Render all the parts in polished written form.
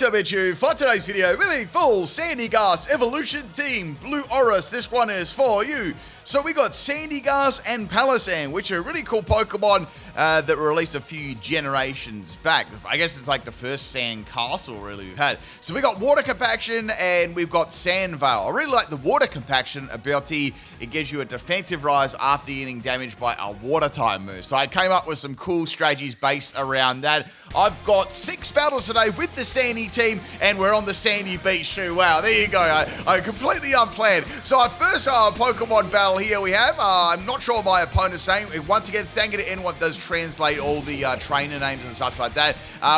What's up, you? For today's video, we're a full Sandygast evolution team. Blue Oris, this one is for you. So we got Sandygast and Palosand, which are really cool Pokemon that were released a few generations back. I guess it's like the first Sand Castle really we've had. So we got Water Compaction and we've got Sand Veil. I really like the Water Compaction ability. It gives you a defensive rise after getting damaged by a water type move. So I came up with some cool strategies based around that. I've got 6 battles today with the Sandy team and we're on the Sandy Beach too. Wow, there you go. I completely unplanned. So our first Pokemon battle here we have. I'm not sure my opponent's name. Once again, thank you to anyone that does translate all the trainer names and such like that.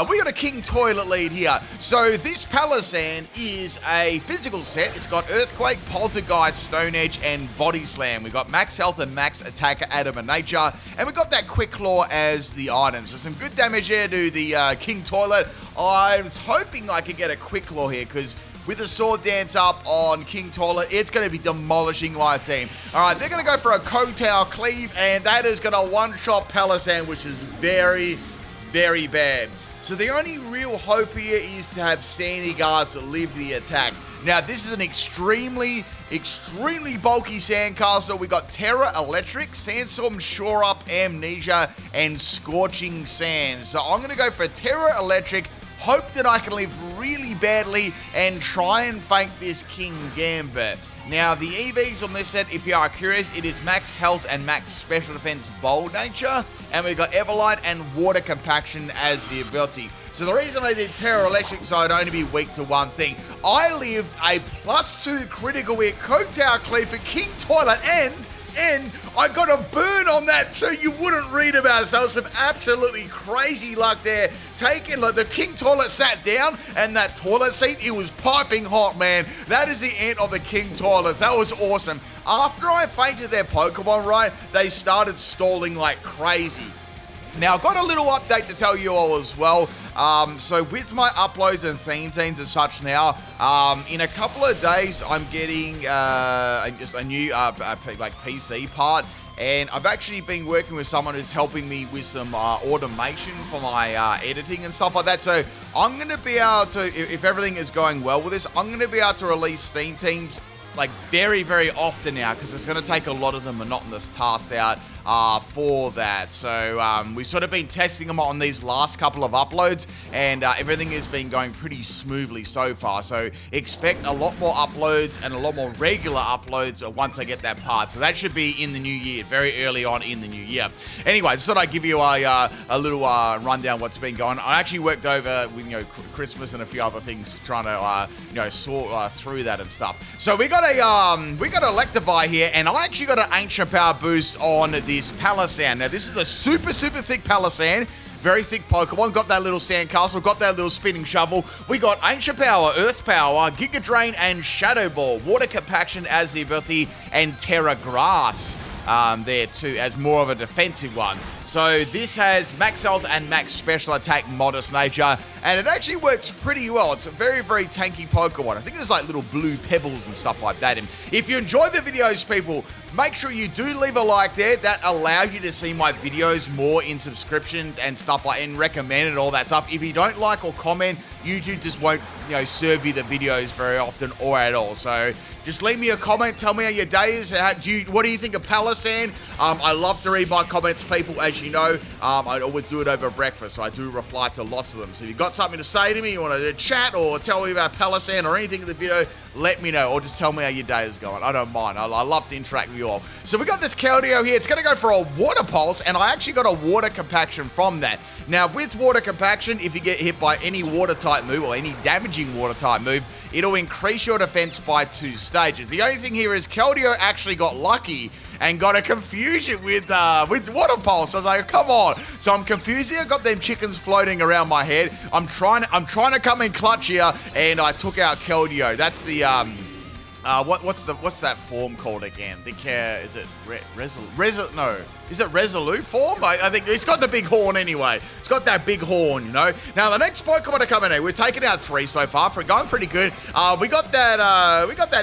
We got a King Toilet lead here. So this Palosand is a physical set. It's got Earthquake, Poltergeist, Stone Edge, and Body Slam. We've got Max Health and Max Attack, Adam and Nature. And we've got that Quick Claw as the item. So some good damage here to the King Toilet. I was hoping I could get a Quick Claw here because with the Sword Dance up on King Toilet, it's going to be demolishing my team. All right, they're going to go for a Kotal Cleave, and that is going to one-shot Palossand, which is very, very bad. So the only real hope here is to have Sandygast to live the attack. Now, this is an extremely bulky Sandcastle. We got Terra Electric, Sandstorm, Shore Up, Amnesia, and Scorching Sand. So I'm going to go for Terra Electric. Hope that I can live really badly and try and fake this King Gambit. Now, the EVs on this set, if you are curious, it is Max Health and Max Special Defense Bold Nature. And we've got Everlight and Water Compaction as the ability. So the reason I did Terra Electric so I'd only be weak to one thing. I lived a +2 critical hit Kotal Cleave for King Toilet and I got a burn on that too. You wouldn't read about it. So some absolutely crazy luck there. Like the King Toilet sat down and that toilet seat, it was piping hot, man. That is the end of the King Toilet. That was awesome. After I fainted their Pokemon, right, they started stalling like crazy. Now, I've got a little update to tell you all as well. So with my uploads and theme teams and such now, in a couple of days, I'm getting just a new like PC part. And I've actually been working with someone who's helping me with some automation for my editing and stuff like that. So I'm going to be able to, if everything is going well with this, I'm going to be able to release theme teams like very, very often now because it's going to take a lot of the monotonous tasks out for that. So we've sort of been testing them on these last couple of uploads and everything has been going pretty smoothly so far. So expect a lot more uploads and a lot more regular uploads once I get that part. So that should be in the new year, very early on in the new year. Anyway, I just thought I'd give you a little rundown what's been going on. I actually worked over with Christmas and a few other things trying to sort through that and stuff. So we got a Electivire here, and I actually got an Ancient Power boost on this Palosand. Now this is a super thick Palosand, very thick Pokemon. Got that little Sandcastle, got that little spinning shovel. We got Ancient Power, Earth Power, Giga Drain, and Shadow Ball. Water Compaction as the ability, and Terra Grass there too as more of a defensive one. So this has Max Health and Max Special Attack, Modest Nature, and it actually works pretty well. It's a very, very tanky Pokemon. I think there's like little blue pebbles and stuff like that. And if you enjoy the videos, people, make sure you do leave a like there. That allows you to see my videos more in subscriptions and stuff like and recommend and all that stuff. If you don't like or comment, YouTube just won't serve you the videos very often or at all. So just leave me a comment. Tell me how your day is. What do you think of Palosand? I love to read my comments, people, as you know. I always do it over breakfast, so I do reply to lots of them. So if you've got something to say to me, you want to chat or tell me about Palosand or anything in the video, let me know, or just tell me how your day is going. I don't mind. I love to interact with you all. So we got this Keldeo here. It's going to go for a Water Pulse, and I actually got a Water Compaction from that. Now, with Water Compaction, if you get hit by any water type move or any damaging water type move, it'll increase your defense by 2 stages. The only thing here is Keldeo actually got lucky and got a confusion with Water Pulse. I was like, come on. So I'm confused here. I got them chickens floating around my head. I'm trying to come in clutch here, and I took out Keldeo. That's the what's that form called again? Is it Resolute form? I think it's got the big horn anyway. It's got that big horn, Now the next Pokemon to come in here, we've taken out 3 so far, going pretty good. We got that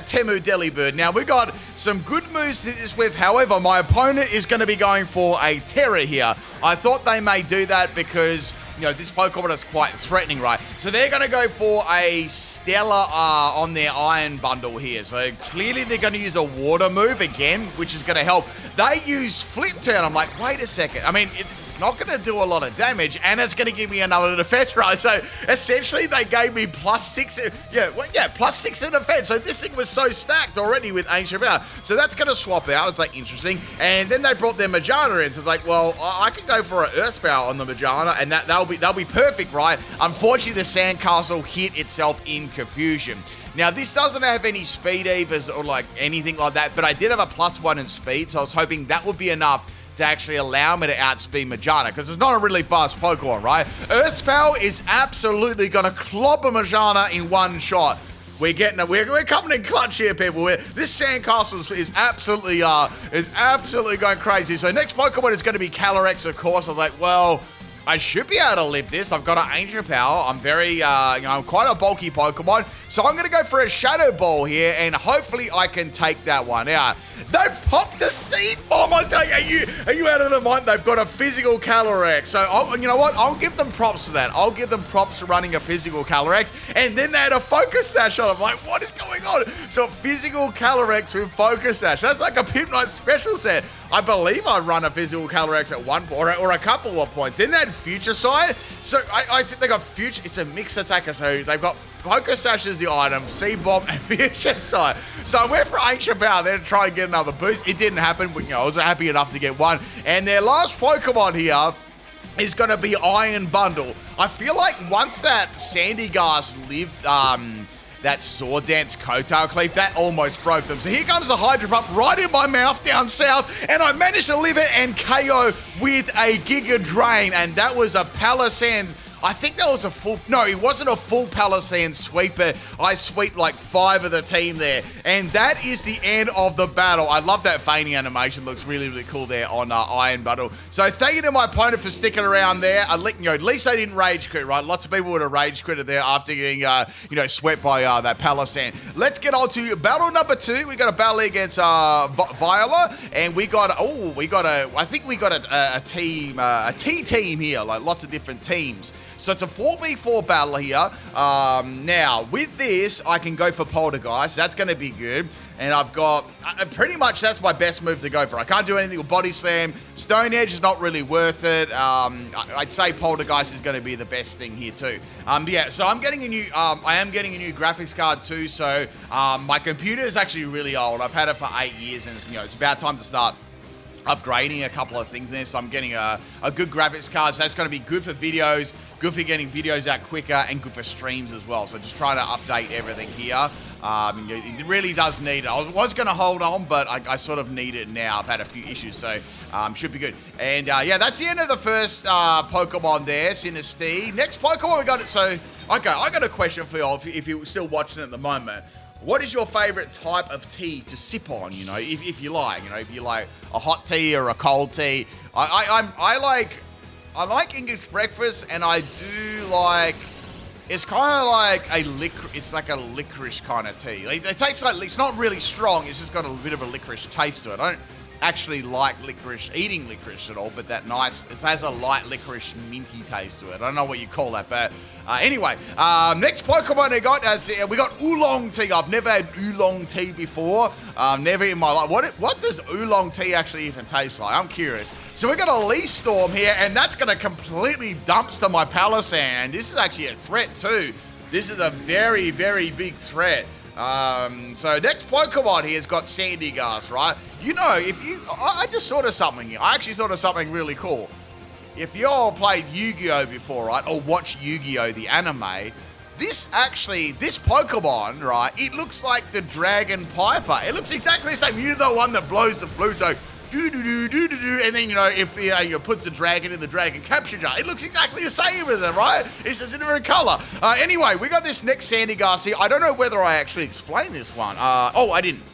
Temu Delibird. Now we got some good moves to this with. However, my opponent is going to be going for a Terra here. I thought they may do that because this Pokemon is quite threatening, right? So they're going to go for a Stellar on their Iron Bundle here. So clearly they're going to use a Water move again, which is going to help. They use Flip Turn. I'm like, wait a second. I mean, it's not going to do a lot of damage, and it's going to give me another defense, right? So essentially they gave me +6. +6 in defense. So this thing was so stacked already with Ancient Power. So that's going to swap out. It's like interesting. And then they brought their Majana in. So it's like, well, I can go for an Earth Spell on the Majana, and they'll be perfect, right? Unfortunately, the Sandcastle hit itself in Confusion. Now, this doesn't have any speed evers or like anything like that, but I did have a +1 in speed, so I was hoping that would be enough to actually allow me to outspeed Majana, because it's not a really fast Pokemon, right? Earth Spell is absolutely going to clobber Majana in one shot. We're coming in clutch here, people. This Sandcastle is absolutely going crazy. So next Pokemon is going to be Calyrex, of course. I was like, well, I should be able to live this. I've got an Ancient Power. I'm very, I'm quite a bulky Pokemon. So I'm going to go for a Shadow Ball here, and hopefully I can take that one out. They've popped the Seed Bomb. I tell you, are you out of the mind? They've got a physical Calyrex. So, you know what? I'll give them props for that. I'll give them props for running a physical Calyrex. And then they had a Focus Sash on it. I'm like, what is going on? So physical Calyrex with Focus Sash. That's like a Pimp-Night special set. I believe I run a physical Calyrex at one point, or a couple of points. Then they had Future Sight. So I think they got Future. It's a mixed attacker. So they've got Focus Sash is the item, Seed Bomb, and Future Sight. So I went for Ancient Power there to try and get another boost. It didn't happen, but I was happy enough to get one. And their last Pokemon here is going to be Iron Bundle. I feel like once that Sandygast lived, that Sword Dance Kotal Cleave, that almost broke them. So here comes the Hydro Pump right in my mouth down south, and I managed to live it and KO with a Giga Drain, and that was a Palossand. I think that was it wasn't a full Palossand sweeper. I sweeped like 5 of the team there. And that is the end of the battle. I love that feigning animation. Looks really, really cool there on Iron Bundle. So thank you to my opponent for sticking around there. At least they didn't rage quit, right? Lots of people would have rage quitted there after getting, swept by that Palossand. Let's get on to battle number 2. We got a battle against Viola. And I think we got a team, a T-team here. Like lots of different teams. So it's a 4v4 battle here. Now, with this, I can go for Poltergeist. That's going to be good. And I've got, pretty much that's my best move to go for. I can't do anything with Body Slam. Stone Edge is not really worth it. I'd say Poltergeist is going to be the best thing here too. So I'm getting a new, I am getting a new graphics card too. So my computer is actually really old. I've had it for 8 years, and it's about time to start upgrading a couple of things there. So I'm getting a good graphics card. So that's going to be good for videos, good for getting videos out quicker, and good for streams as well. So just trying to update everything here. It really does need it. I was going to hold on, but I sort of need it now. I've had a few issues, so should be good. And that's the end of the first Pokemon there, Sinistea. Next Pokemon we got it. So, okay, I got a question for you all if you're still watching at the moment. What is your favorite type of tea to sip on, if you like, if you like a hot tea or a cold tea? I like English breakfast, and I do like, it's kind of like it's like a licorice kind of tea. It tastes like, it's not really strong, it's just got a bit of a licorice taste to it. I don't actually like eating licorice at all, but it has a light licorice minty taste to it. I don't know what you call that, but anyway, next Pokemon we got Oolong Tea. I've never had Oolong Tea before, never in my life. What does Oolong Tea actually even taste like? I'm curious. So we got a Leaf Storm here, and that's going to completely dumpster my Palossand. This is actually a threat too. This is a very, very big threat. So next Pokemon here has got Sandygast, right? I just thought of something here. I actually thought of something really cool. If you all played Yu-Gi-Oh before, right, or watched Yu-Gi-Oh the anime, this Pokemon, right, it looks like the Dragon Piper. It looks exactly the same. You're the one that blows the flute, so do-do-do-do-do-do, and then, if you puts the dragon in the dragon capture jar, it looks exactly the same as it, right? It's just a different color. Anyway, we got this next Sandygast here. I don't know whether I actually explained this one. I didn't.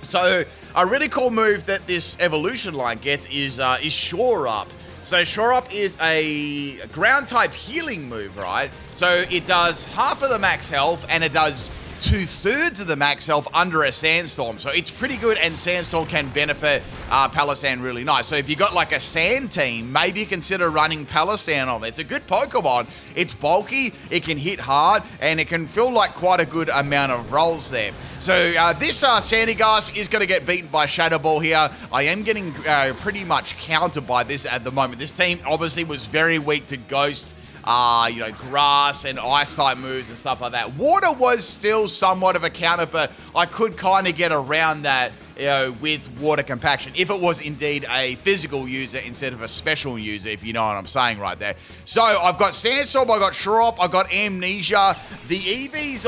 So, a really cool move that this evolution line gets is Shore Up. So Shore Up is a ground type healing move, right? So it does half of the max health, and it does 2/3 of the max health under a Sandstorm. So it's pretty good, and Sandstorm can benefit Palossand really nice. So if you got like a Sand team, maybe consider running Palossand on it. It's a good Pokemon. It's bulky, it can hit hard, and it can feel like quite a good amount of rolls there. So this Sandygast is going to get beaten by Shadow Ball here. I am getting pretty much countered by this at the moment. This team obviously was very weak to Ghost, grass and ice type moves and stuff like that. Water was still somewhat of a counter, but I could kind of get around that, with water compaction, if it was indeed a physical user instead of a special user, if you know what I'm saying right there. So I've got Sandstorm, I've got Shrop, I've got Amnesia. The EVs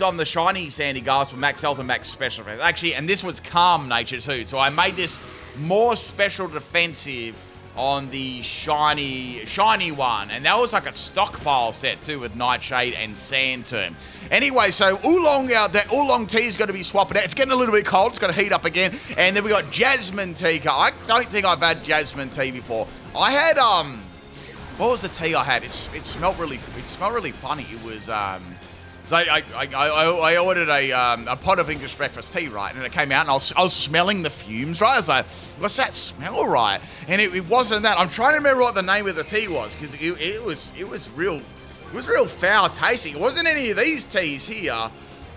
on the shiny Sandygast were max health and max special defense. Actually, and this was calm nature too. So I made this more special defensive on the shiny one, and that was like a stockpile set too with Nightshade and Sand Tomb. Anyway, so Oolong out there, Oolong Tea is going to be swapping out. It's getting a little bit cold, it's going to heat up again. And then we got Jasmine Tea. I don't think I've had Jasmine Tea before. I had what was the tea I had? It smelled really funny. It was so I ordered a pot of English breakfast tea, right? And it came out, and I was smelling the fumes, right? I was like, what's that smell, right? And it wasn't that. I'm trying to remember what the name of the tea was, because it was real foul tasting. It wasn't any of these teas here.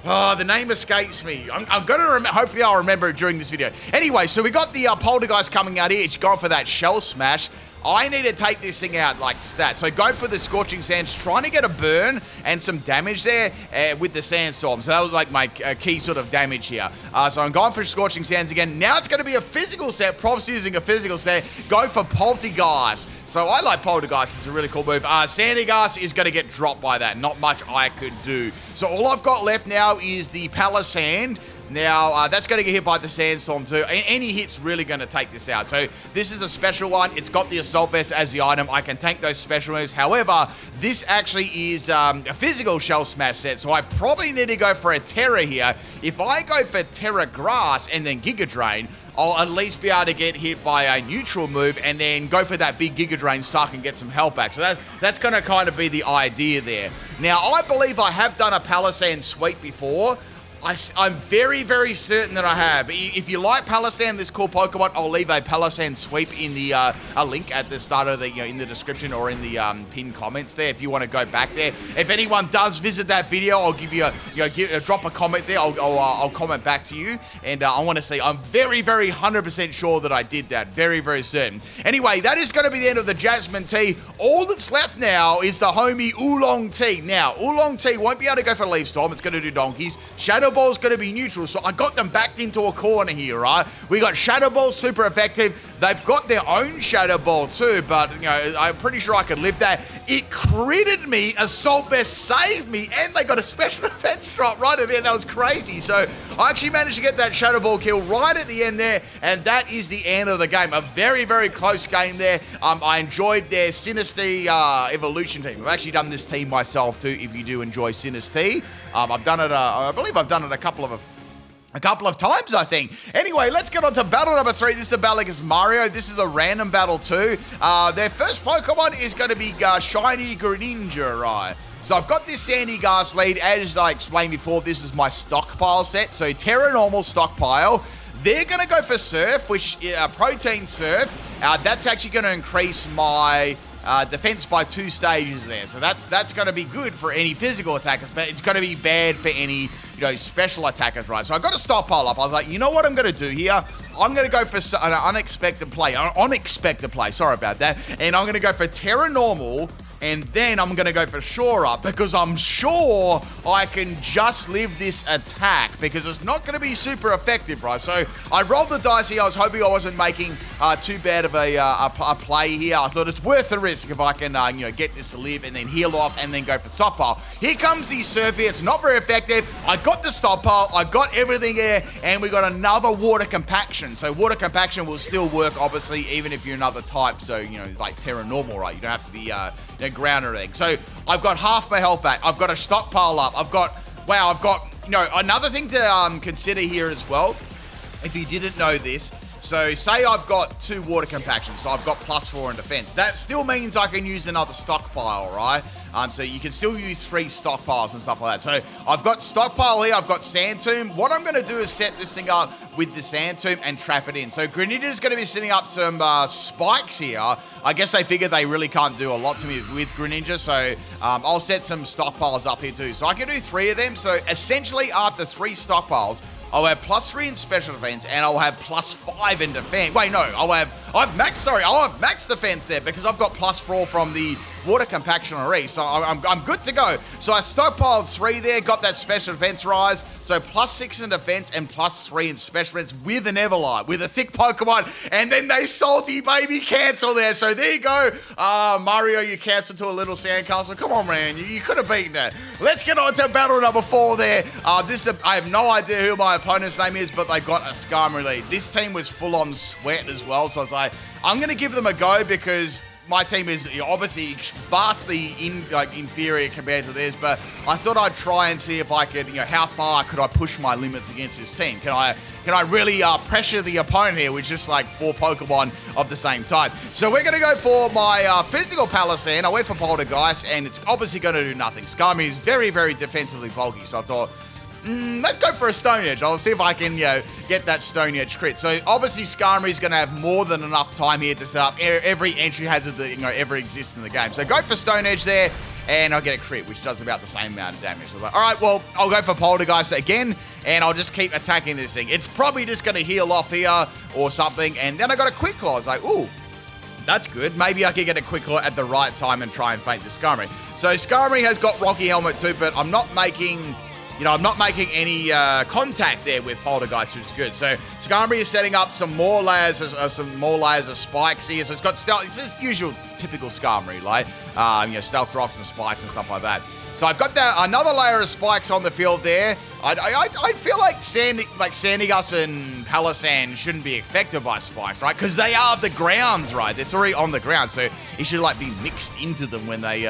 Oh, the name escapes me. I'm going to remember. Hopefully I'll remember it during this video. Anyway, so we got the Poltergeist coming out here. It's gone for that Shell Smash. I need to take this thing out like stat. So go for the Scorching Sands, trying to get a burn and some damage there with the Sandstorm. So that was like my key sort of damage here. So I'm going for Scorching Sands again. Now it's going to be a physical set. Props using a physical set. Go for Poltergeist. So I like Poltergeist. It's a really cool move. Sandygast is going to get dropped by that. Not much I could do. So all I've got left now is the Palossand. Now, that's going to get hit by the Sandstorm too. Any hit's really going to take this out. So this is a special one. It's got the Assault Vest as the item. I can tank those special moves. However, this actually is a physical Shell Smash set. So I probably need to go for a Terra here. If I go for Terra Grass and then Giga Drain, I'll at least be able to get hit by a neutral move and then go for that big Giga Drain suck and get some health back. So that's going to kind of be the idea there. Now, I believe I have done a Palossand sweep before. I'm very, very certain that I have. If you like Palossand, this cool Pokemon, I'll leave a Palossand sweep in the a link at the start of the in the description or in the pinned comments there. If you want to go back there, if anyone does visit that video, I'll give you drop a comment there. I'll comment back to you, and I want to say I'm very, very 100% sure that I did that. Very, very certain. Anyway, that is going to be the end of the Jasmine Tea. All that's left now is the homie Oolong Tea. Now, Oolong Tea won't be able to go for Leaf Storm. It's going to do donkeys. Shadow Ball's going to be neutral, so I got them backed into a corner here, right? We got Shadow Ball, super effective. They've got their own Shadow Ball too, but, I'm pretty sure I could live that. It critted me, Assault Vest saved me, and they got a special defense drop right at the end. That was crazy. So I actually managed to get that Shadow Ball kill right at the end there, and that is the end of the game. A very, very close game there. I enjoyed their Sinister Evolution team. I've actually done this team myself too, if you do enjoy Sinister. I've done it, I believe I've done it a couple of times, I think. Anyway, let's get on to battle number 3. This is a battle against Mario. This is a random battle too. Their first Pokemon is going to be Shiny Greninja, right? So I've got this Sandygast lead. As I explained before, this is my stockpile set. So Terra Normal stockpile. They're going to go for Surf, which Protein Surf. That's actually going to increase my defense by 2 stages there. So that's going to be good for any physical attackers, but it's going to be bad for any special attackers, right? So I got to stockpile up. I was like, you know what I'm going to do here? I'm going to go for an unexpected play. Sorry about that. And I'm going to go for Terra Normal, and then I'm going to go for Shore Up, because I'm sure I can just live this attack, because it's not going to be super effective, right? So I rolled the dice here. I was hoping I wasn't making too bad of a play here. I thought it's worth the risk if I can, get this to live and then heal off and then go for stockpile. Here comes the Surf here. It's not very effective. I got the stockpile. I got everything there, and we got another Water Compaction. So Water Compaction will still work, obviously, even if you're another type. So, like Terra Normal, right? You don't have to be ground or anything. So I've got half my health back. I've got a stockpile up. I've got another thing to consider here as well, if you didn't know this. So say I've got 2 Water Compactions, so I've got +4 in defense. That still means I can use another stockpile, right? So you can still use 3 stockpiles and stuff like that. So I've got stockpile here, I've got Sand Tomb. What I'm going to do is set this thing up with the Sand Tomb and trap it in. So Greninja's going to be setting up some spikes here. I guess they figured they really can't do a lot to me with Greninja, so I'll set some stockpiles up here too. So I can do 3 of them. So essentially after 3 stockpiles, I'll have +3 in special defense, and I'll have +5 in defense. Wait, no, I'll have max defense there because I've got +4 from the water compaction already, so I'm good to go. So I stockpiled 3 there, got that special defense rise, so +6 in defense and +3 in special defense with an Everlight, with a thick Pokemon, and then they salty baby cancel there. So there you go. Mario, you canceled to a little sandcastle. Come on, man, you could have beaten that. Let's get on to battle number 4 there. I have no idea who my opponent's name is, but they got a Skarmory lead. This team was full on sweat as well, so I was like, I'm going to give them a go because my team is obviously vastly inferior compared to theirs, but I thought I'd try and see if I could, how far could I push my limits against this team? Can I really pressure the opponent here with just like 4 Pokemon of the same type? So we're going to go for my physical Palossand. I went for Poltergeist, and it's obviously going to do nothing. Skarmory is very, very defensively bulky, so I thought, let's go for a Stone Edge. I'll see if I can, get that Stone Edge crit. So obviously Skarmory's going to have more than enough time here to set up every entry hazard that ever exists in the game. So go for Stone Edge there, and I'll get a crit, which does about the same amount of damage. So I was like, all right, well, I'll go for Poltergeist again, and I'll just keep attacking this thing. It's probably just going to heal off here or something, and then I got a Quick Claw. I was like, ooh, that's good. Maybe I could get a Quick Claw at the right time and try and feint the Skarmory. So Skarmory has got Rocky Helmet too, but I'm not making any contact there with Poltergeist, which is good. So Skarmory is setting up some more layers of spikes here. So it's got stealth. It's just usual, typical Skarmory, like stealth rocks and spikes and stuff like that. So I've got another layer of spikes on the field there. I feel like Sandygast and Palossand shouldn't be affected by spikes, right? Because they are the grounds, right? It's already on the ground, so it should be mixed into them when they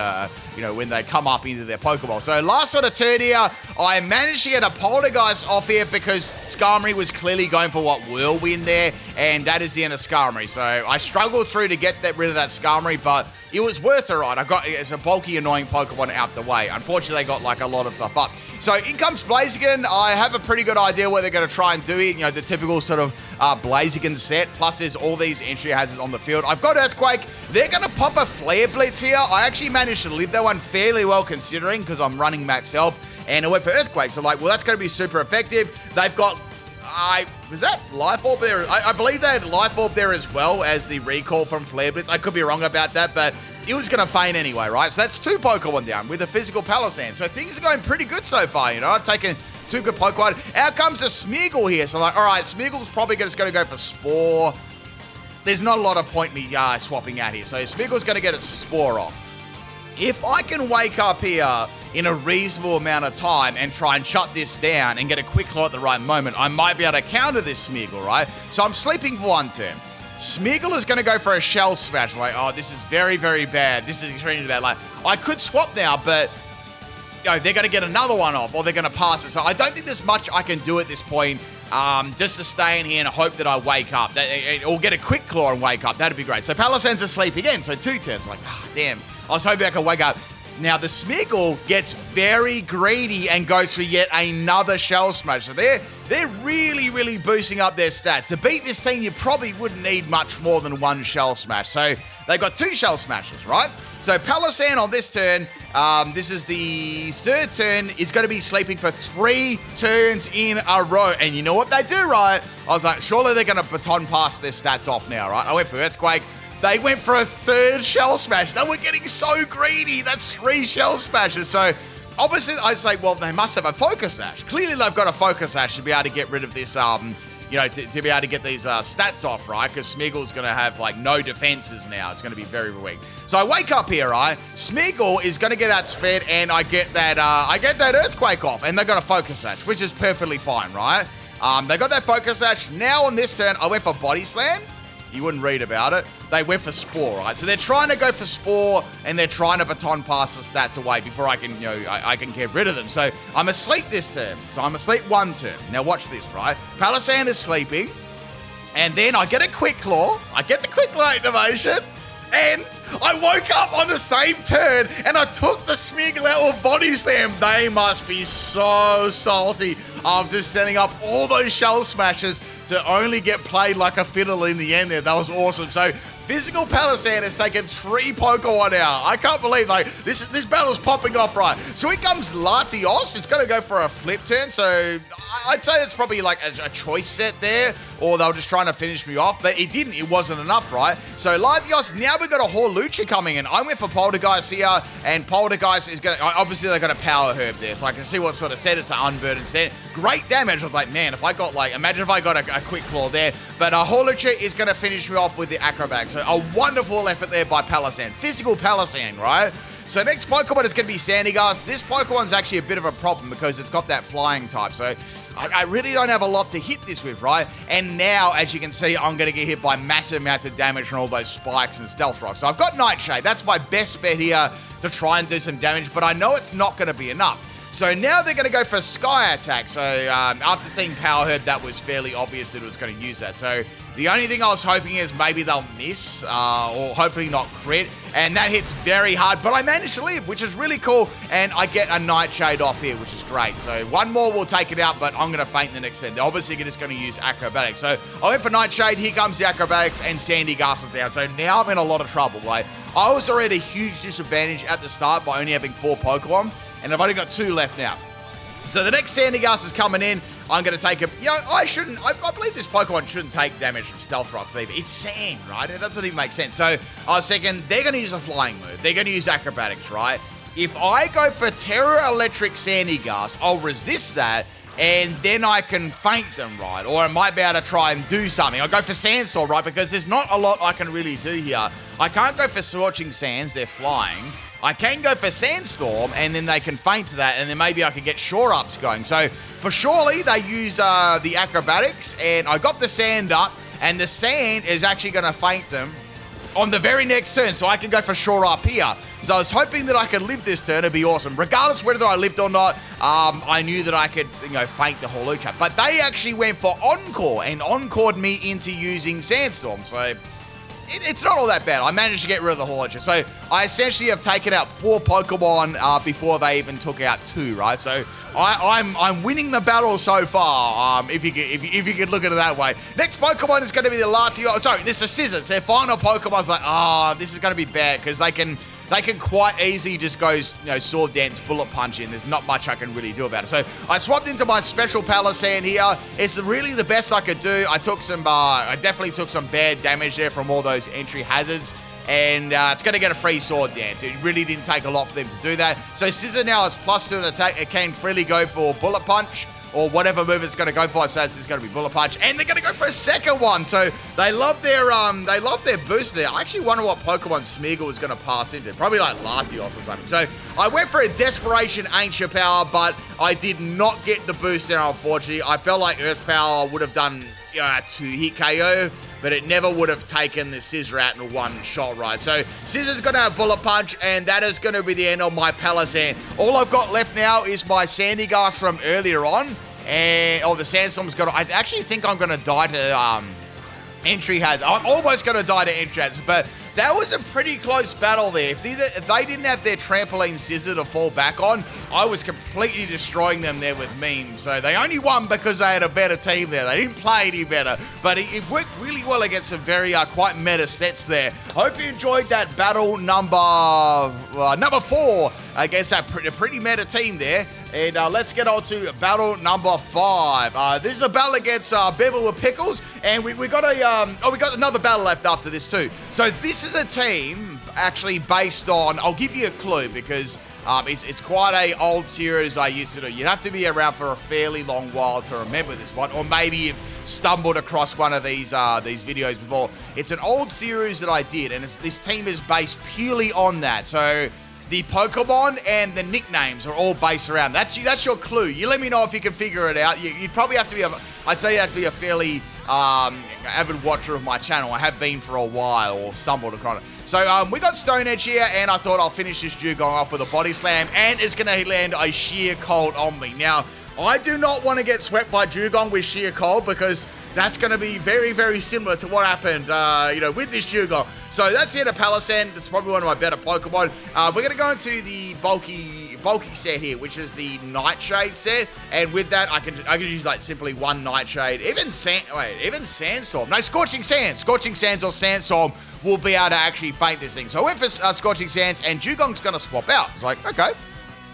when they come up into their Pokeball. So last sort of turn here, I managed to get a Poltergeist off here because Skarmory was clearly going for what Whirlwind there, and that is the end of Skarmory. So I struggled through to get rid of that Skarmory, but it was worth it, right? It's a bulky, annoying Pokemon out the way. Unfortunately, they got a lot of stuff up. So in comes Blaziken. I have a pretty good idea what they're going to try and do here. The typical sort of Blaziken set. Plus, there's all these entry hazards on the field. I've got Earthquake. They're going to pop a Flare Blitz here. I actually managed to live that one fairly well considering because I'm running max health. And I went for Earthquake. So that's going to be super effective. They've got... was that Life Orb there? I believe they had Life Orb there as well as the recall from Flare Blitz. I could be wrong about that, but it was going to feint anyway, right? So that's 2 Pokemon down with a physical Palossand. So things are going pretty good so far, I've taken 2 good Pokemon. Out comes a Smeargle here. So all right, Smeargle's probably just going to go for Spore. There's not a lot of point me swapping out here. So Smeargle's going to get its Spore off. If I can wake up here in a reasonable amount of time and try and shut this down and get a Quick Claw at the right moment, I might be able to counter this Smeargle, right? So I'm sleeping for 1 turn. Smeargle is going to go for a Shell Smash. This is very, very bad. This is extremely bad. I could swap now, but they're going to get another one off or they're going to pass it. So I don't think there's much I can do at this point just to stay in here and hope that I wake up. Or get a Quick Claw and wake up. That'd be great. So Palossand's asleep again. So 2 turns. Damn. I was hoping I could wake up. Now, the Smeargle gets very greedy and goes for yet another Shell Smash. So they're really, really boosting up their stats. To beat this team, you probably wouldn't need much more than 1 Shell Smash. So they've got 2 Shell Smashes, right? So Palossand on this turn, this is the 3rd turn, is going to be sleeping for 3 turns in a row. And you know what they do, right? I was like, surely they're going to baton pass their stats off now, right? I went for Earthquake. They went for a 3rd Shell Smash. They were getting so greedy. That's 3 Shell Smashes. So obviously I say, well, they must have a Focus Sash. Clearly they've got a Focus Sash to be able to get rid of this, to be able to get these stats off, right? Because Smeargle's going to have no defenses now. It's going to be very, very weak. So I wake up here, right? Smeargle is going to get outsped, and I get that Earthquake off, and they got a Focus Sash, which is perfectly fine, right? They got that Focus Sash. Now on this turn, I went for Body Slam. You wouldn't read about it. They went for Spore, right? So they're trying to go for Spore, and they're trying to baton pass the stats away before I can, I can get rid of them. So I'm asleep this turn. So I'm asleep 1 turn. Now watch this, right? Palossand is sleeping, and then I get a Quick Claw. I get the Quick Claw activation, And I woke up on the same turn and I took the Smiggle out with Body Slam. They must be so salty after setting up all those shell smashes to only get played like a fiddle in the end there. That was awesome. So Physical Palossand has taken 3 Pokemon out. I can't believe, like, this battle's popping off right. So here comes Latios. It's going to go for a flip turn. So I'd say it's probably like a choice set there, or they were just trying to finish me off, but it didn't. It wasn't enough, right? So Latios, now we've got a Hawlucha coming in. I went for Poltergeist here, and Poltergeist is going to, obviously they've got a Power Herb there, so I can see what sort of set. It's an unburdened set. Great damage. I was like, man, if I got like, imagine if I got a Quick Claw there. But Hawlucha is going to finish me off with the Acrobat. So a wonderful effort there by Palossand. Physical Palossand, right? So next Pokemon is going to be Sandygast. This Pokemon's actually a bit of a problem because it's got that flying type. So I really don't have a lot to hit this with, right? And now, as you can see, I'm going to get hit by massive amounts of damage from all those spikes and Stealth Rocks. So I've got Nightshade. That's my best bet here to try and do some damage, but I know it's not going to be enough. So now they're going to go for a Sky Attack. So after seeing Power Herb, that was fairly obvious that it was going to use that. So the only thing I was hoping is maybe they'll miss or hopefully not crit. And that hits very hard, but I managed to live, which is really cool. And I get a Nightshade off here, which is great. So one more will take it out, but I'm going to faint the next turn. Obviously, you're just going to use Acrobatics. So I went for Nightshade. Here comes the Acrobatics, and Sandygast is down. So now I'm in a lot of trouble. Like, I was already at a huge disadvantage at the start by only having 4 Pokemon. And I've only got 2 left now. So the next Sandygast is coming in. I'm going to take a... You know, I believe this Pokemon shouldn't take damage from Stealth Rocks either. It's sand, right? It doesn't even make sense. So I was thinking, they're going to use a flying move. They're going to use Acrobatics, right? If I go for Terra Electric Sandygast, I'll resist that, and then I can feint them, right? Or I might be able to try and do something. I'll go for Sandstorm, right? Because there's not a lot I can really do here. I can't go for Scorching Sands. They're flying. I can go for Sandstorm, and then they can feint that, and then maybe I can get Shore Ups going. So, for surely, they use the Acrobatics, and I got the Sand up, and the Sand is actually going to feint them on the very next turn, so I can go for Shore Up here. So I was hoping that I could live this turn. It'd be awesome. Regardless whether I lived or not, I knew that I could, feint the Hawlucha. But they actually went for Encore, and encored me into using Sandstorm, so... It's not all that bad. I managed to get rid of the Hawlucha. So I essentially have taken out 4 Pokemon before they even took out 2, right? So I'm winning the battle so far, if you could look at it that way. Next Pokemon is going to be the Latios. Sorry, this is Scissors. Their final Pokemon's like, this is going to be bad because they can quite easily just go, Sword Dance, Bullet Punch in. There's not much I can really do about it. So I swapped into my special Palossand here. It's really the best I could do. I definitely took some bad damage there from all those entry hazards. And it's going to get a free Sword Dance. It really didn't take a lot for them to do that. So Scissor now has +2 attack. It can freely go for Bullet Punch, or whatever move it's going to go for. So it's going to be Bullet Punch, and they're going to go for a second one. So they love their boost there. I actually wonder what Pokemon Smeagol is going to pass into. Probably like Latios or something. So I went for a Desperation Ancient Power, but I did not get the boost there, unfortunately. I felt like Earth Power would have done a 2-hit KO, but it never would have taken the Scissor out in one shot, right? So Scissor's going to have Bullet Punch, and that is going to be the end of my Palossand. All I've got left now is my Sandygast from earlier on, and the Sandstorm's got. I actually think I'm going to die to entry hazard. I'm almost going to die to entry hazard, but that was a pretty close battle there. If they didn't have their Trampoline Scissor to fall back on, I was completely destroying them there with memes. So they only won because they had a better team there. They didn't play any better, but it worked really well against some very quite meta sets there. Hope you enjoyed that battle number 4 against that pretty meta team there. And let's get on to battle number 5. This is a battle against Bevel with Pickles, and we got we got another battle left after this too. So this is a team actually based on. I'll give you a clue because it's quite a old series I used to do. You'd have to be around for a fairly long while to remember this one, or maybe you've stumbled across one of these videos before. It's an old series that I did, and this team is based purely on that. So the Pokemon and the nicknames are all based around. That's your clue. You let me know if you can figure it out. You'd probably have to be I'd say you have to be a fairly avid watcher of my channel. I have been for a while, or stumbled across it. So we got Stone Edge here, and I thought I'll finish this dude going off with a Body Slam, and it's going to land a sheer cold on me. Now, I do not want to get swept by Dugong with Sheer Cold because that's going to be very, very similar to what happened, with this Dugong. So that's the end of Palossand. That's probably one of my better Pokemon. We're going to go into the bulky set here, which is the Nightshade set. And with that, I can use like simply one Nightshade. Even Sandstorm. No, Scorching Sands. Scorching Sands or Sandstorm will be able to actually faint this thing. So I went for Scorching Sands, and Dugong's going to swap out. It's like, okay,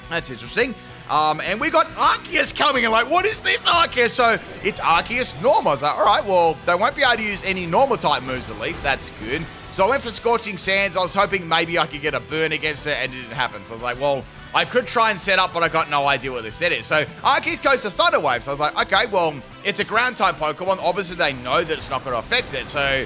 that's interesting. And we got Arceus coming, and like, what is this Arceus? So it's Arceus Normal. I was like, all right, well, they won't be able to use any normal type moves at least. That's good. So I went for Scorching Sands. I was hoping maybe I could get a burn against it, and it didn't happen. So I was like, well, I could try and set up, but I got no idea what this set is. So Arceus goes to Thunder Wave. So I was like, okay, well, it's a ground type Pokemon. Obviously, they know that it's not going to affect it. So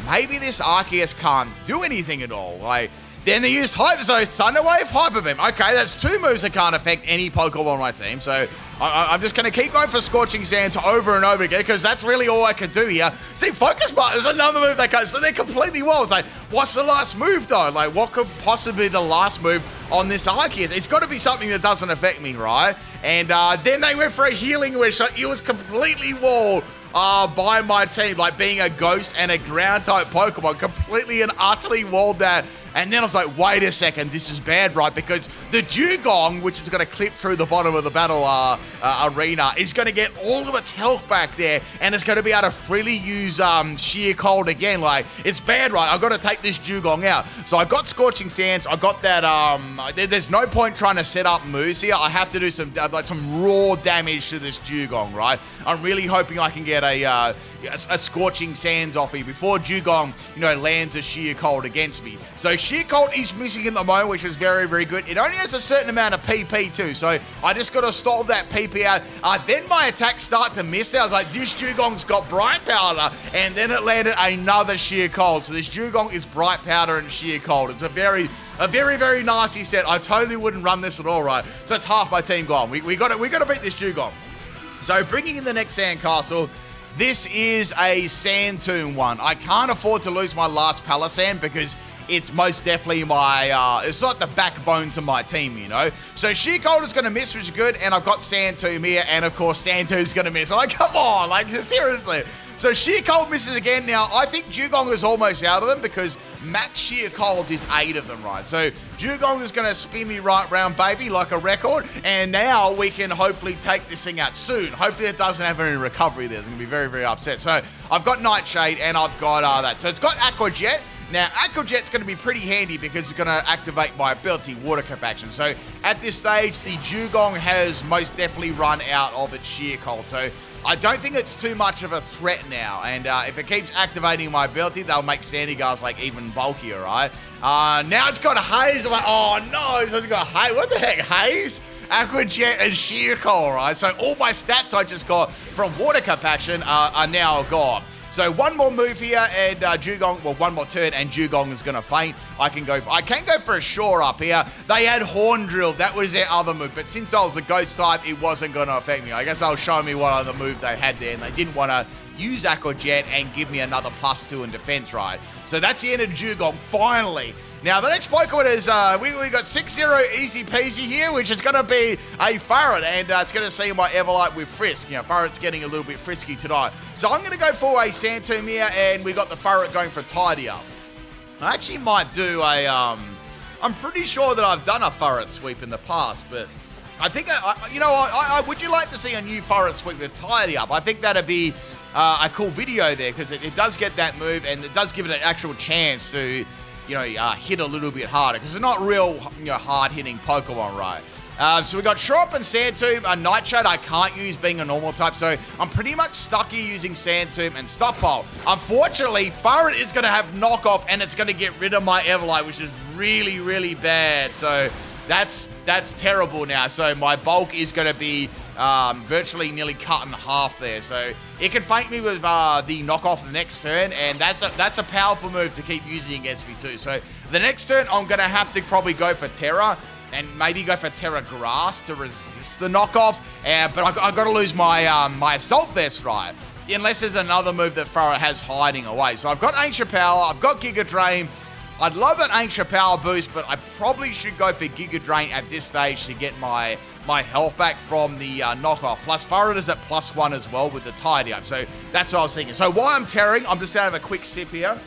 maybe this Arceus can't do anything at all. Like, then they used Hyper, so Thunder Wave, Hyper Beam. Okay, that's two moves that can't affect any Pokemon on my team. So I'm just going to keep going for Scorching Sands over and over again because that's really all I can do here. See, Focus Button is another move that goes, so they're completely wild. It's like, what's the last move though? Like, what could possibly be the last move on this Arceus? It's got to be something that doesn't affect me, right? And then they went for a Healing Wish, so it was completely walled by my team, like being a ghost and a ground type Pokemon, completely and utterly walled that. And then I was like, wait a second, this is bad, right? Because the Dugong, which is going to clip through the bottom of the battle arena, is going to get all of its health back there, and it's going to be able to freely use Sheer Cold again. Like, it's bad, right? I've got to take this Dugong out. So I got Scorching Sands. I got that. There's no point trying to set up moves here. I have to do some raw damage to this Dugong, right? I'm really hoping I can get a Scorching Sands off here before Dugong, lands a Sheer Cold against me. So Sheer Cold is missing at the moment, which is very, very good. It only has a certain amount of PP too, so I just got to stall that PP out. Then my attacks start to miss. I was like, this Dugong's got Bright Powder, and then it landed another Sheer Cold. So this Dugong is Bright Powder and Sheer Cold. It's a very, very nasty set. I totally wouldn't run this at all, right? So it's half my team gone. We got to beat this Dugong. So bringing in the next Sandcastle. This is a Sand Tomb one. I can't afford to lose my last Palossand because it's most definitely my, it's like the backbone to my team, So Sheer Cold is going to miss, which is good, and I've got Sand Tomb here, and of course Sand Tomb's going to miss. I'm like, come on, like, seriously. So Sheer Cold misses again. Now, I think Dugong is almost out of them because max Sheer Cold is 8 of them, right? So Dugong is going to spin me right round, baby, like a record, and now we can hopefully take this thing out soon. Hopefully it doesn't have any recovery there. It's going to be very, very upset. So I've got Nightshade, and I've got that. So it's got Aqua Jet. Now, Aqua Jet's going to be pretty handy because it's going to activate my ability, Water Cap action. So at this stage, the Dugong has most definitely run out of its Sheer Cold. So I don't think it's too much of a threat now. And if it keeps activating my ability, they'll make Sandygast like even bulkier, right? Now it's got Haze. I'm like, oh no, so it's got Haze. What the heck, Haze? Aqua Jet and Sheer Cold, right? So all my stats I just got from Water Cap action are now gone. So one more move here, and Dugong, well, one more turn, and Dugong is going to faint. I can go for a Shore Up here. They had Horn Drill. That was their other move, but since I was the Ghost type, it wasn't going to affect me. I guess they'll show me what other move they had there, and they didn't want to use Aqua Jet and give me another +2 in defense, right? So that's the end of Dugong, finally. Now, the next Pokemon is, we got 6-0 easy peasy here, which is going to be a Furet, and it's going to see my Everlight with Frisk. Furet's getting a little bit frisky tonight. So I'm going to go for a Sand Tomb here, and we got the Furet going for Tidy Up. I actually might do a, I'm pretty sure that I've done a Furet sweep in the past, but I think, would you like to see a new Furet sweep with Tidy Up? I think that'd be a cool video there, because it does get that move, and it does give it an actual chance to hit a little bit harder, because they're not real, hard-hitting Pokemon, right? So we got Shore Up and Sand Tomb. Nightshade I can't use being a normal type, so I'm pretty much stuck here using Sand Tomb and Stockpile. Unfortunately, Furet is going to have Knockoff, and it's going to get rid of my Everlight, which is really, really bad. So that's terrible now. So my bulk is going to be virtually nearly cut in half there. So it can feint me with the Knockoff the next turn, and that's a powerful move to keep using against me too. So the next turn, I'm going to have to probably go for Terra, and maybe go for Terra Grass to resist the Knockoff. But I got to lose my my Assault Vest, right? Unless there's another move that Furet has hiding away. So I've got Ancient Power, I've got Giga Drain. I'd love an Ancient Power boost, but I probably should go for Giga Drain at this stage to get my my health back from the knockoff. Plus, furet is at +1 as well with the tidy up. So that's what I was thinking. So while I'm tearing, I'm just going to have a quick sip here.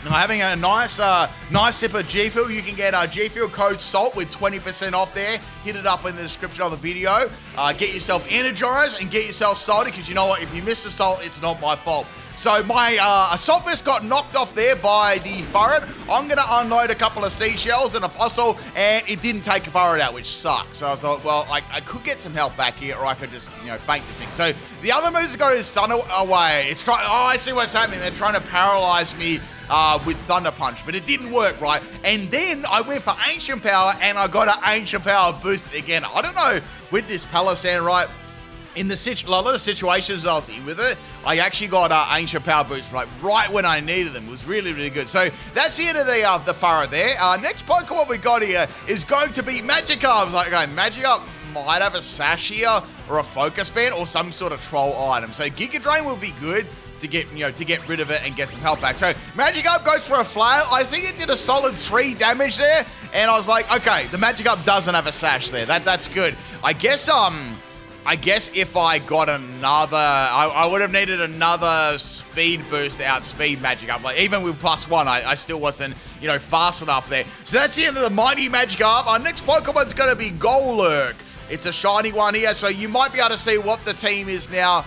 And I'm having a nice sip of G Fuel. You can get G Fuel code SALT with 20% off there. Hit it up in the description of the video. Get yourself energized and get yourself salty, because you know what? If you miss the salt, it's not my fault. So my assault vest got knocked off there by the furet. I'm going to unload a couple of seashells and a fossil, and it didn't take a furet out, which sucks. So I thought, well, I could get some health back here, or I could just, faint this thing. So the other move's got his stun away. It's trying. Oh, I see what's happening. They're trying to paralyze me with Thunder Punch, but it didn't work, right? And then I went for Ancient Power, and I got an Ancient Power boost again. I don't know with this Palossand, right? In a lot of the situations I was in with it, I actually got Ancient Power boost right when I needed them. It was really, really good. So that's the end of the furet there. Next Pokemon we got here is going to be Magikarp. I was like, okay, Magikarp might have a sash here, or a focus band, or some sort of troll item. So Giga Drain will be good to get rid of it and get some health back. So Magikarp goes for a flail. I think it did a solid 3 damage there, and I was like, okay, the Magikarp doesn't have a sash there. That's good. I guess if I got another, I would have needed another speed boost to outspeed Magikarp. Like, even with +1, I still wasn't, fast enough there. So that's the end of the mighty Magikarp. Our next Pokemon's going to be Golurk. It's a shiny one here, so you might be able to see what the team is now.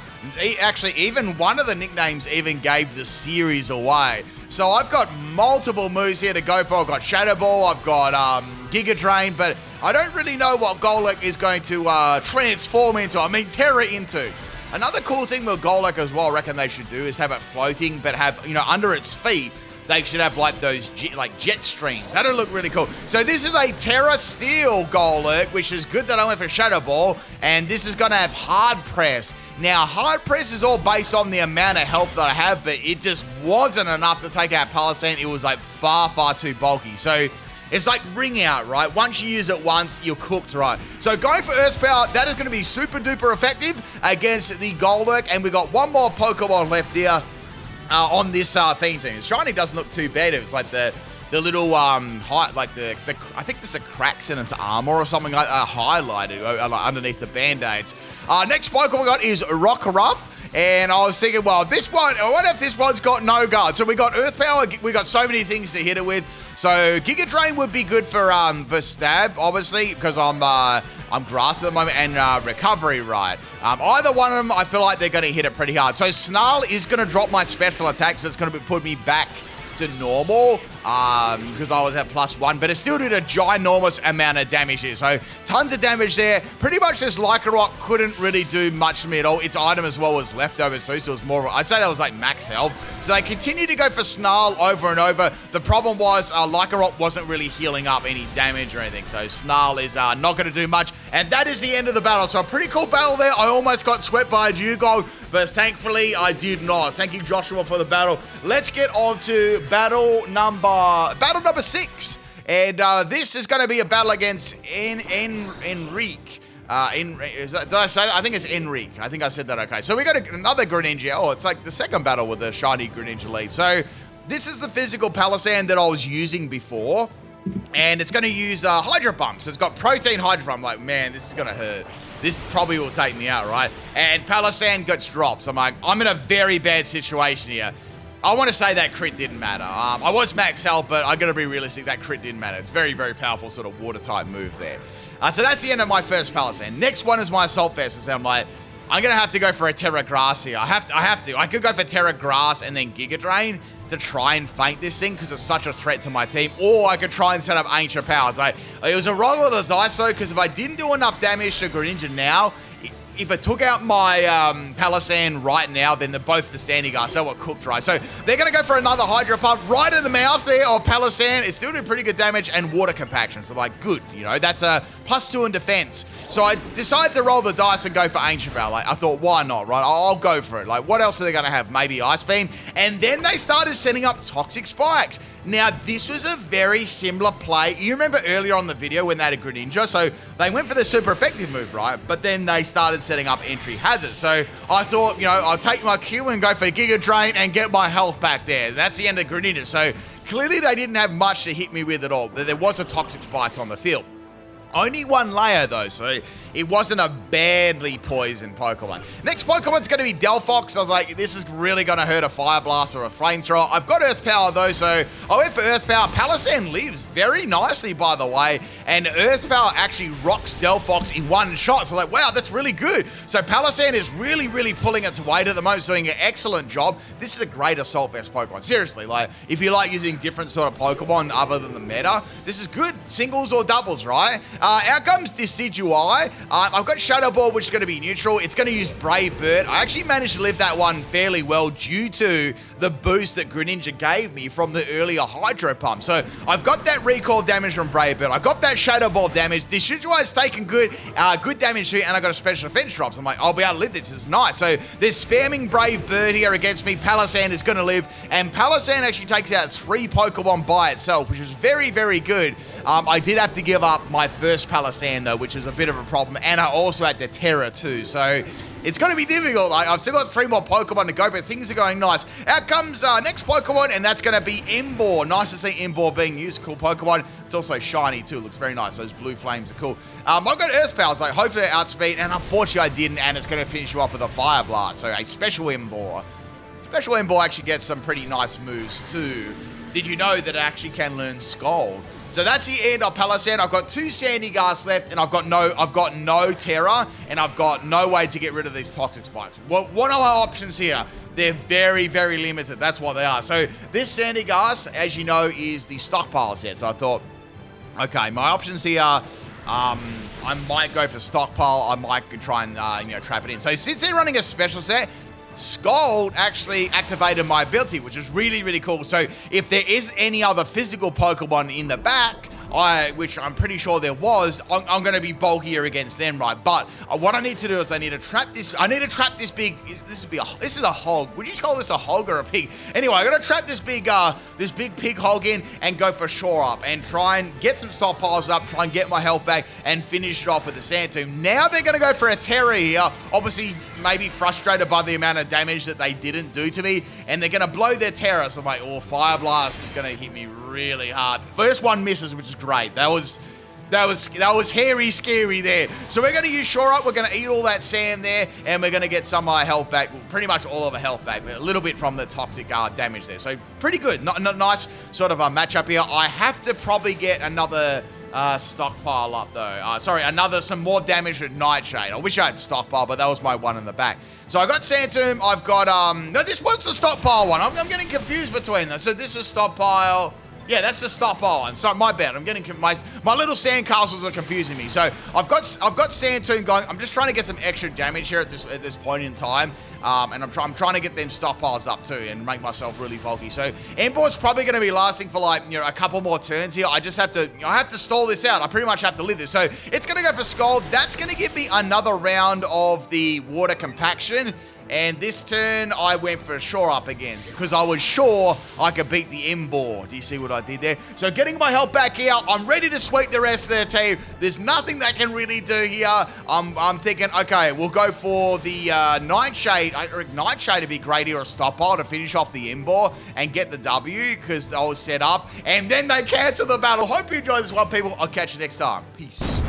Actually, even one of the nicknames even gave the series away. So I've got multiple moves here to go for. I've got Shadow Ball, I've got Giga Drain, but I don't really know what Golurk is going to transform into. Terra into. Another cool thing with Golurk as well, I reckon they should do, is have it floating, but have, under its feet, they should have those jet streams. That'll look really cool. So this is a Terra Steel Golurk, which is good that I went for Shadow Ball, and this is going to have Hard Press. Now, Hard Press is all based on the amount of health that I have, but it just wasn't enough to take out Palosand. It was far, far too bulky. So it's like Ring Out, right? Once you use it once, you're cooked, right? So going for Earth Power, that is going to be super duper effective against the Golurk, and we got one more Pokemon left here. On this theme team. Shiny doesn't look too bad. It's like the little height, like the I think there's a cracks in its armor or something like highlighted underneath the band-aids. Next Pokemon we got is Rockruff. And I was thinking, well, this one, what if this one's got no guard? So we got Earth Power, we got so many things to hit it with. So Giga Drain would be good for stab, obviously, because I'm grass at the moment, and recovery, right? Either one of them, I feel like they're going to hit it pretty hard. So Snarl is going to drop my special attack, so it's going to put me back to normal, because I was at +1, but it still did a ginormous amount of damage here. So tons of damage there. Pretty much this Lycanroc couldn't really do much to me at all. Its item as well was leftovers, so it was more, I'd say that was like max health. So they continued to go for Snarl over and over. The problem was Lycanroc wasn't really healing up any damage or anything, so Snarl is not going to do much. And that is the end of the battle. So a pretty cool battle there. I almost got swept by a Dugong, but thankfully I did not. Thank you, Joshua, for the battle. Let's get on to battle number 6, and this is going to be a battle against Enrique. Did I say that? I think it's Enrique. I think I said that okay. So we got another Greninja. Oh, it's like the second battle with the shiny Greninja lead. So this is the physical Palossand that I was using before, and it's going to use Hydro Pump. So it's got Protein Hydro Pump. I'm like, man, this is going to hurt. This probably will take me out, right? And Palossand gets dropped. So I'm like, I'm in a very bad situation here. I want to say that crit didn't matter. I was max health, but I got to be realistic, that crit didn't matter. It's very, very powerful sort of water-type move there. So that's the end of my first Palossand. Next one is my Assault Vest. So I'm like, I'm going to have to go for a Terra Grass here. I have to. I could go for Terra Grass and then Giga Drain to try and feint this thing because it's such a threat to my team. Or I could try and set up Ancient Powers. It was a roll of the dice, though, because if I didn't do enough damage to Greninja now, if I took out my Palossand right now, then they're both the Sandygast. They were cooked, right? So they're going to go for another Hydro Pump right in the mouth there of Palossand. It still did pretty good damage and Water Compaction. So like, good, that's a +2 in defense. So I decided to roll the dice and go for Ancient Power. Like, I thought, why not, right? I'll go for it. Like, what else are they going to have? Maybe Ice Beam. And then they started setting up Toxic Spikes. Now, this was a very similar play. You remember earlier on the video when they had a Greninja? So they went for the super effective move, right? But then they started setting up Entry Hazard. So I thought, I'll take my Q and go for Giga Drain and get my health back there. That's the end of Greninja. So clearly they didn't have much to hit me with at all. But there was a Toxic Spike on the field. Only one layer though, so it wasn't a badly poisoned Pokemon. Next Pokemon's going to be Delphox. I was like, this is really going to hurt a Fire Blast or a Flamethrower. I've got Earth Power though, so I went for Earth Power. Palossand lives very nicely, by the way, and Earth Power actually rocks Delphox in one shot. So like, wow, that's really good. So Palossand is really, really pulling its weight at the moment, doing an excellent job. This is a great Assault Vest Pokemon. Seriously, like, if you like using different sort of Pokemon other than the meta, this is good. Singles or doubles, right? Out comes Decidueye. I've got Shadow Ball, which is going to be neutral. It's going to use Brave Bird. I actually managed to live that one fairly well due to the boost that Greninja gave me from the earlier Hydro Pump. So I've got that recall damage from Brave Bird. I've got that Shadow Ball damage. Decidueye's taken good damage too, and I got a special defense drops. I'm like, I'll be able to live this. This is nice. So they're spamming Brave Bird here against me. Palossand is going to live, and Palossand actually takes out 3 Pokemon by itself, which is very, very good. I did have to give up my first Palossand though, which is a bit of a problem, and I also had to Terra too, so it's going to be difficult. I've still got 3 more Pokemon to go, but things are going nice. Out comes next Pokemon, and that's going to be Emboar. Nice to see Emboar being used. Cool Pokemon. It's also shiny too. Looks very nice. Those blue flames are cool. I've got Earth Powers. Like, hopefully I outspeed, and unfortunately I didn't, and it's going to finish you off with a Fire Blast. So a Special Emboar. Special Emboar actually gets some pretty nice moves too. Did you know that it actually can learn Scald? So that's the end of Palossand. I've got 2 Sandygast left, and I've got no Terra, and I've got no way to get rid of these Toxic Spikes. Well, what are my options here? They're very, very limited. That's what they are. So this Sandygast, as you know, is the stockpile set. So I thought, okay, my options here, I might go for stockpile. I might try and trap it in. So since they're running a special set, Scald actually activated my ability, which is really, really cool. So if there is any other physical Pokemon in the back, which I'm pretty sure there was, I'm going to be bulkier against them, right? But what I need to do is I need to trap this. I need to trap this big. This is a hog. Would you call this a hog or a pig? Anyway, I got to trap this big pig hog in and go for shore up and try and get some stockpiles up, try and get my health back and finish it off with the Sand Tomb. Now they're going to go for a Terra here. Obviously, maybe frustrated by the amount of damage that they didn't do to me, and they're going to blow their Terra. So I'm like, oh, Fire Blast is going to hit me really hard. First one misses, which is great. That was hairy, scary there. So we're going to use Shore Up. We're going to eat all that sand there, and we're going to get some of our health back. Well, pretty much all of our health back, but a little bit from the toxic damage there. So pretty good. Not nice sort of a matchup here. I have to probably get another stockpile up though. Some more damage with Nightshade. I wish I had stockpile, but that was my one in the back. So I got Sand Tomb. I've got no, this was the stockpile one. I'm getting confused between them. So this was stockpile. Yeah, that's the stockpile one. So my bad. I'm getting my little sand castles are confusing me. So I've got Sand Tomb going. I'm just trying to get some extra damage here at this point in time. And I'm trying to get them stockpiles up too and make myself really bulky. So Emboar's probably going to be lasting for like a couple more turns here. I just have to stall this out. I pretty much have to live this. So it's going to go for Scald. That's going to give me another round of the water compaction. And this turn, I went for a Shore Up again because I was sure I could beat the Emboar. Do you see what I did there? So getting my health back here, I'm ready to sweep the rest of their team. There's nothing they can really do here. I'm thinking, okay, we'll go for the Nightshade. Nightshade would be great here, or stockpile to finish off the Emboar and get the W because I was set up. And then they cancel the battle. Hope you enjoyed this one, people. I'll catch you next time. Peace.